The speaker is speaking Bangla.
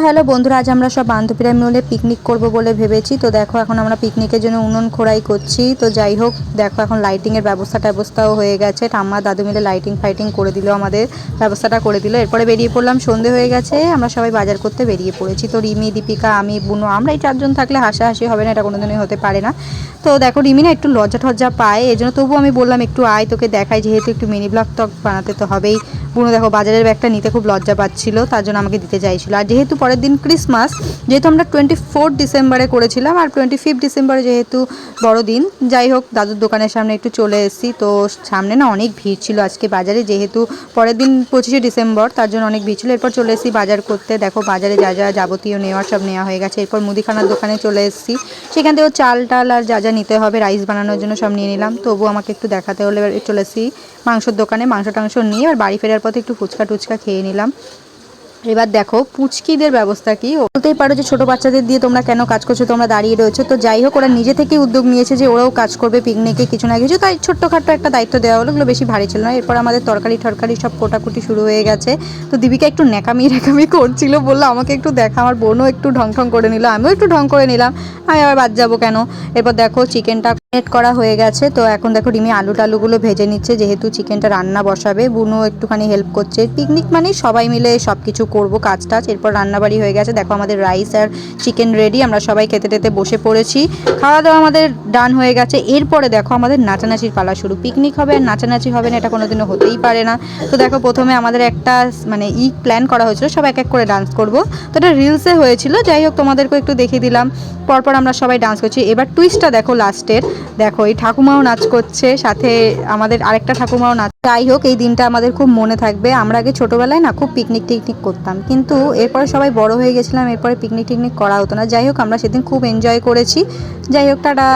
হ্যালো বন্ধুরা, আজ আমরা সব বান্ধবীরা মিলে পিকনিক করব বলে ভেবেছি। তো দেখো এখন আমরা পিকনিকের জন্য উনুন খোড়াই করছি। তো যাই হোক, দেখো এখন লাইটিংয়ের ব্যবস্থাও হয়ে গেছে। ঠাম্মা দাদু মিলে লাইটিং ফাইটিং করে দিল, আমাদের ব্যবস্থাটা করে দিল। এরপরে বেরিয়ে পড়লাম, সন্ধে হয়ে গেছে, আমরা সবাই বাজার করতে বেরিয়ে পড়েছি। তো রিমি, দীপিকা, আমি, বুনু, আমরা এই চারজন থাকলে হাসাহাসি হবে না, এটা কোনোদিনই হতে পারে না। তো দেখো রিমি না একটু লজ্জা টজ্জা পায়, এই জন্য তবুও আমি বললাম একটু আয়, তোকে দেখাই, যেহেতু একটু মিনি ব্লগ টক বানাতে তো হবেই। বুনু দেখো বাজারের ব্যাগটা নিতে খুব লজ্জা পাচ্ছিল, তার জন্য আমাকে দিতে চাইছিল। আর যেহেতু পরের দিন ক্রিসমাস, যেহেতু আমরা 24 ডিসেম্বরে করেছিলাম, আর 25 ডিসেম্বরে যেহেতু বড়দিন, যাই হোক দাদুর দোকানের সামনে একটু চলে এসেছি। তো সামনে না অনেক ভিড় ছিল আজকে বাজারে, যেহেতু পরের দিন 25 ডিসেম্বর, তার জন্য অনেক ভিড় ছিল। এরপর চলে এসেছি বাজার করতে। দেখো বাজারে যা যা যাবতীয় নেওয়ার সব নেওয়া হয়ে গেছে। এরপর মুদিখানার দোকানে চলে এসেছি, সেখান থেকেও চাল টাল আর যা যা নিতে হবে রাইস বানানোর জন্য সব নিয়ে নিলাম। তবু আমাকে একটু দেখাতে হলে চলে এসেছি মাংসর দোকানে, মাংস টাংস নিয়ে আর বাড়ি ফেরার পথে একটু ফুচকা টুচকা খেয়ে নিলাম। এবার দেখো পুচকিদের ব্যবস্থা কি, বলতেই পারো যে ছোটো বাচ্চাদের দিয়ে তোমরা কেন কাজ করছো, তোমরা দাঁড়িয়ে রয়েছো। তো যাই হোক, ওরা নিজে থেকেই উদ্যোগ নিয়েছে যে ওরাও কাজ করবে পিকনিকে কিছু না কিছু, তাই ছোট্টখাট্টো একটা দায়িত্ব দেওয়া হলো, ওগুলো বেশি ভারী ছিল না। এরপর আমাদের তরকারি সব কোটাকুটি শুরু হয়ে গেছে। তো দীপিকা একটু ন্যাকামি করছিল, বললো আমাকে একটু দেখা, আমার বোনও একটু ঢং করে নিল, আমিও একটু ঢং করে নিলাম, আমি আবার বাদ যাবো কেন। এরপর দেখো চিকেনটা মেট করা হয়ে গেছে। তো এখন দেখো রিমি আলুগুলো ভেজে নিচ্ছে, যেহেতু চিকেনটা রান্না বসাবে। বুনও একটুখানি হেল্প করছে। পিকনিক মানে সবাই মিলে সব কিছু করবো, কাজ টাজ। এরপর রান্নাবাড়ি হয়ে গেছে, দেখো আমাদের রাইস আর চিকেন রেডি, আমরা সবাই খেতে বসে পড়েছি। খাওয়া দাওয়া আমাদের ডান হয়ে গেছে। এরপরে দেখো আমাদের নাচানাচির পালা শুরু। পিকনিক হবে আর নাচানাচি হবে না, এটা কোনোদিনও হতেই পারে না। তো দেখো প্রথমে আমাদের একটা মানে প্ল্যান করা হয়েছিল, সব এক এক করে ডান্স করব। তো এটা রিলসে হয়েছিল, যাই হোক তোমাদেরকেও একটু দেখিয়ে দিলাম। পরপর আমরা সবাই ডান্স করছি। এবার টুইস্টটা দেখো লাস্টের, দেখো এই ঠাকুমাও নাচ করছে, সাথে আমাদের আরেকটা ঠাকুমাও নাচ। যাই হোক এই দিনটা আমাদের খুব মনে থাকবে। আমরা আগে ছোটোবেলায় না খুব পিকনিক টিকনিক করতাম, কিন্তু এরপরে সবাই বড় হয়ে গেছিলাম, এরপরে পিকনিক টিকনিক করা হতো না। যাই হোক আমরা সেদিন খুব এনজয় করেছি। যাই হোক টাটা।